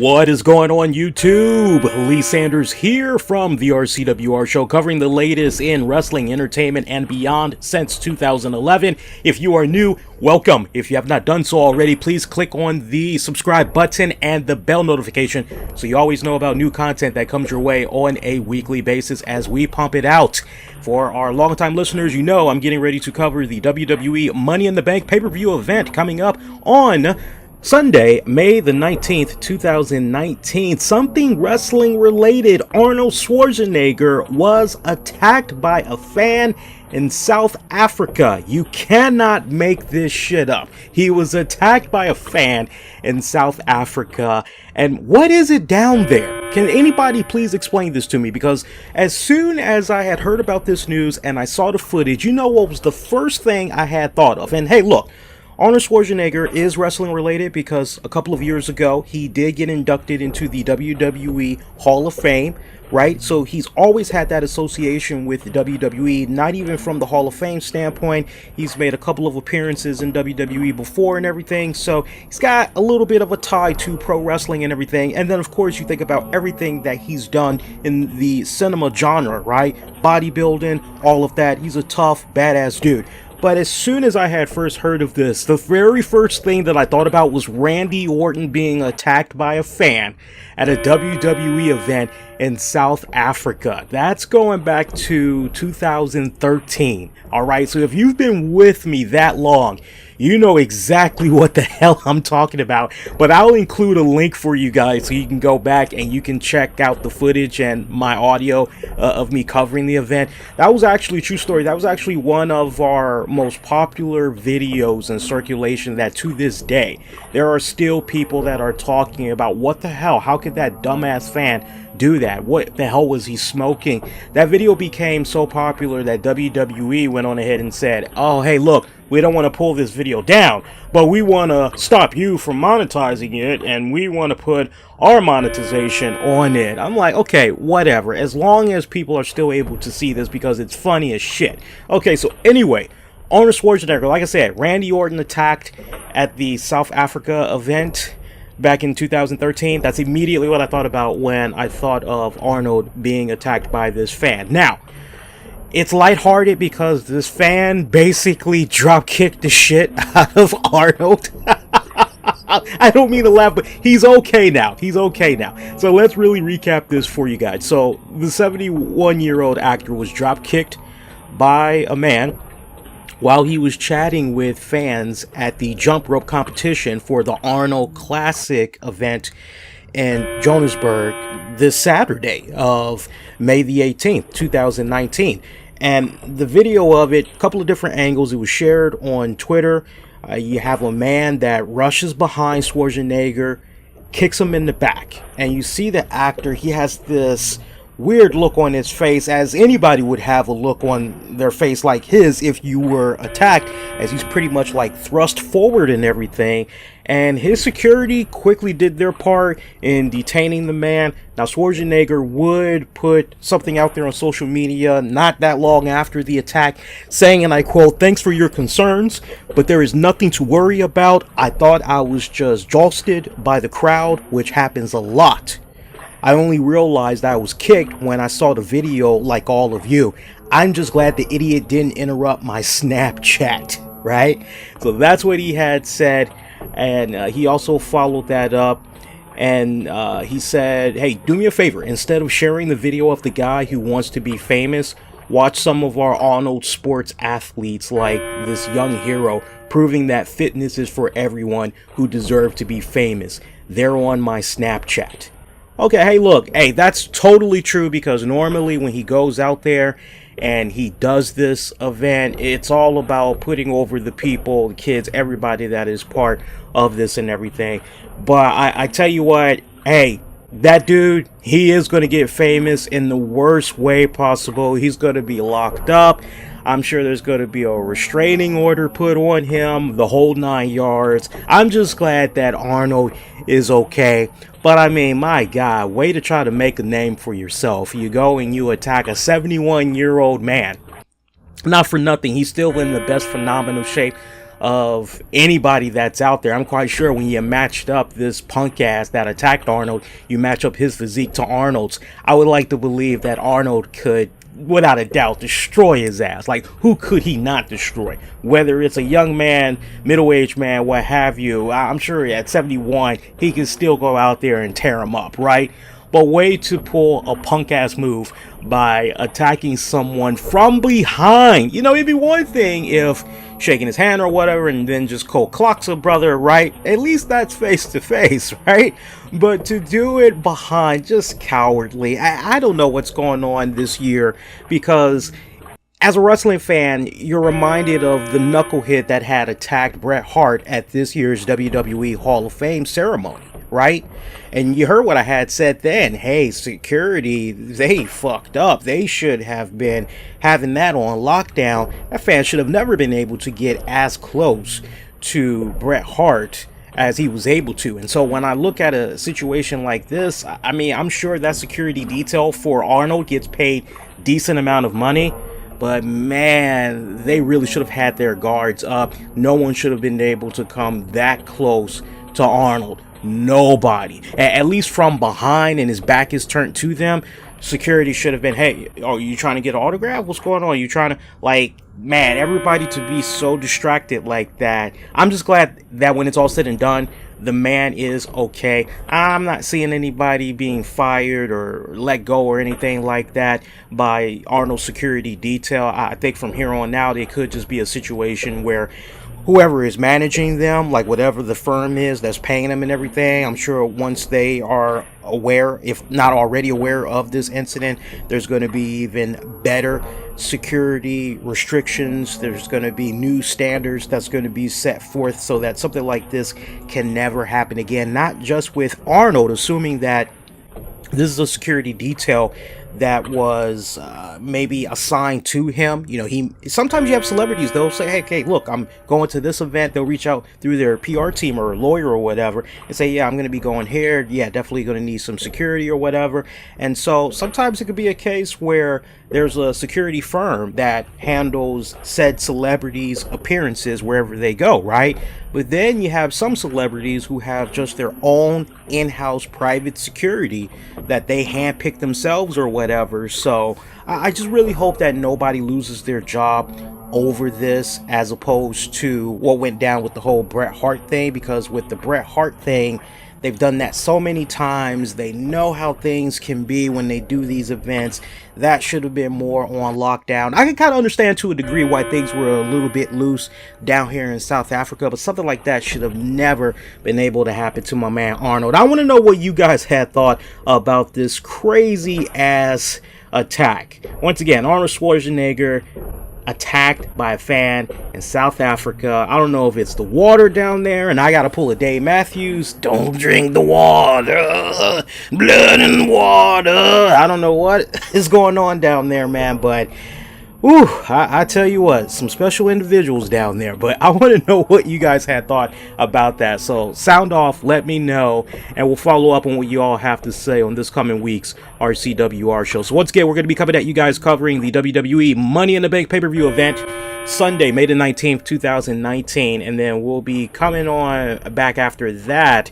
What is going on YouTube? Lee Sanders here from the RCWR Show, covering the latest in wrestling, entertainment, and beyond since 2011. If you are new, welcome. If you have not done so already, please click on the subscribe button and the bell notification so you always know about new content that comes your way on a weekly basis as we pump it out. For our longtime listeners, you know I'm getting ready to cover the WWE Money in the Bank pay-per-view event coming up on Sunday, May the 19th, 2019. Something wrestling related. Arnold Schwarzenegger was attacked by a fan in South Africa. You cannot make this shit up. He was attacked by a fan in South Africa. And what is it down there? Can anybody please explain this to me? Because as soon as I had heard about this news and I saw the footage, you know what was the first thing I had thought of? And hey, look, Arnold Schwarzenegger is wrestling related because a couple of years ago, he did get inducted into the WWE Hall of Fame, right? So he's always had that association with WWE, not even from the Hall of Fame standpoint. He's made a couple of appearances in WWE before and everything. So he's got a little bit of a tie to pro wrestling and everything. And then, of course, you think about everything that he's done in the cinema genre, right? Bodybuilding, all of that. He's a tough, badass dude. But as soon as I had first heard of this, the very first thing that I thought about was Randy Orton being attacked by a fan at a WWE event in South Africa. That's going back to 2013. All right, so if you've been with me that long, you know exactly what the hell I'm talking about. But I'll include a link for you guys so you can go back and you can check out the footage and my audio of me covering the event. That was actually a true story. That was actually one of our most popular videos in circulation that to this day, there are still people that are talking about what the hell, how could that dumbass fan do that? What the hell was he smoking? That video became so popular that WWE went on ahead and said, oh, hey, look, we don't want to pull this video down, but we want to stop you from monetizing it, and we want to put our monetization on it. I'm like, okay, whatever, as long as people are still able to see this because it's funny as shit. Okay, so anyway, Arnold Schwarzenegger, like I said, Randy Orton attacked at the South Africa event back in 2013. That's immediately what I thought about when I thought of Arnold being attacked by this fan. Now, it's lighthearted because this fan basically drop kicked the shit out of Arnold. I don't mean to laugh, but he's okay now. He's okay now. So let's really recap this for you guys. So the 71-year-old actor was drop kicked by a man while he was chatting with fans at the jump rope competition for the Arnold Classic event in Johannesburg this Saturday of May the 18th, 2019. And the video of it, a couple of different angles, it was shared on Twitter. You have a man that rushes behind Schwarzenegger, kicks him in the back. And you see the actor, he has this weird look on his face, as anybody would have a look on their face like his if you were attacked, as he's pretty much like thrust forward and everything. And his security quickly did their part in detaining the man. Now, Schwarzenegger would put something out there on social media not that long after the attack saying, and I quote, "Thanks for your concerns, but there is nothing to worry about. I thought I was just jostled by the crowd, which happens a lot. I only realized I was kicked when I saw the video like all of you. I'm just glad the idiot didn't interrupt my Snapchat," right? So that's what he had said. And he also followed that up. And he said, hey, do me a favor. Instead of sharing the video of the guy who wants to be famous, watch some of our Arnold sports athletes like this young hero proving that fitness is for everyone who deserve to be famous. They're on my Snapchat. Okay, hey, look, hey, that's totally true because normally when he goes out there and he does this event, it's all about putting over the people, the kids, everybody that is part of this and everything. But I tell you what, hey, that dude, he is going to get famous in the worst way possible. He's going to be locked up. I'm sure there's going to be a restraining order put on him, the whole 9 yards. I'm just glad that Arnold is okay. But I mean, my God, way to try to make a name for yourself. You go and you attack a 71-year-old man. Not for nothing, he's still in the best phenomenal shape of anybody that's out there. I'm quite sure when you matched up this punk ass that attacked Arnold, you match up his physique to Arnold's, I would like to believe that Arnold could, without a doubt, destroy his ass. Like, who could he not destroy? Whether it's a young man, middle-aged man, what have you, I'm sure at 71, he can still go out there and tear him up, right? But way to pull a punk-ass move by attacking someone from behind. You know, it'd be one thing if shaking his hand or whatever and then just cold clocks a brother, right? At least that's face-to-face, right? But to do it behind, just cowardly. I don't know what's going on this year, because as a wrestling fan, you're reminded of the knucklehead that had attacked Bret Hart at this year's WWE Hall of Fame ceremony, right? And you heard what I had said then. Hey, security, they fucked up. They should have been having that on lockdown. That fan should have never been able to get as close to Bret Hart as he was able to. And so when I look at a situation like this, I mean, I'm sure that security detail for Arnold gets paid decent amount of money. But man, they really should have had their guards up. No one should have been able to come that close to Arnold. Nobody. At least from behind, and his back is turned to them. Security should have been, hey, are you trying to get an autograph? What's going on? You trying to, like, man, everybody to be so distracted like that. I'm just glad that when it's all said and done, the man is okay. I'm not seeing anybody being fired or let go or anything like that by Arnold's security detail. I think from here on out, it could just be a situation where whoever is managing them, like whatever the firm is that's paying them and everything, I'm sure once they are aware, if not already aware of this incident, there's going to be even better security restrictions. There's going to be new standards that's going to be set forth so that something like this can never happen again. Not just with Arnold, assuming that this is a security detail that was maybe assigned to him. You know, sometimes you have celebrities, they'll say, hey, look, I'm going to this event. They'll reach out through their PR team or lawyer or whatever and say, yeah, I'm going to be going here. Yeah, definitely going to need some security or whatever. And so sometimes it could be a case where there's a security firm that handles said celebrities' appearances wherever they go, right? But then you have some celebrities who have just their own in-house private security that they handpick themselves or whatever. So I just really hope that nobody loses their job over this, as opposed to what went down with the whole Bret Hart thing, because with the Bret Hart thing, they've done that so many times. They know how things can be when they do these events. That should have been more on lockdown. I can kind of understand to a degree why things were a little bit loose down here in South Africa, but something like that should have never been able to happen to my man Arnold. I want to know what you guys had thought about this crazy ass attack. Once again, Arnold Schwarzenegger attacked by a fan in South Africa. I don't know if it's the water down there, and I gotta pull a Dave Matthews, don't drink the water, blood and water. I don't know what is going on down there, man, but ooh, I tell you what, some special individuals down there. But I want to know what you guys had thought about that. So sound off, let me know, and we'll follow up on what you all have to say on this coming week's RCWR show. So once again, we're going to be coming at you guys covering the WWE Money in the Bank pay-per-view event Sunday, May the 19th, 2019. And then we'll be coming on back after that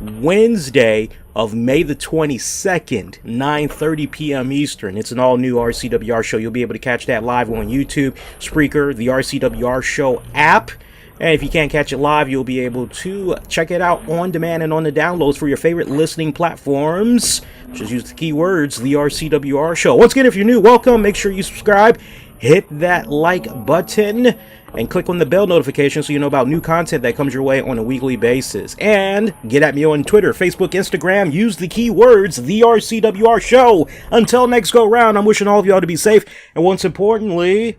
Wednesday of May the 22nd, 9:30 p.m. Eastern. It's an all-new RCWR show. You'll be able to catch that live on YouTube, Spreaker, the RCWR show app. And if you can't catch it live, you'll be able to check it out on demand and on the downloads for your favorite listening platforms. Just use the keywords, the RCWR show. Once again, if you're new, welcome. Make sure you subscribe. Hit that like button and click on the bell notification so you know about new content that comes your way on a weekly basis. And get at me on Twitter, Facebook, Instagram. Use the keywords, the RCWR show. Until next go round, I'm wishing all of y'all to be safe. And most importantly,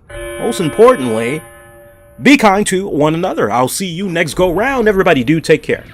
be kind to one another. I'll see you next go round. Everybody do take care.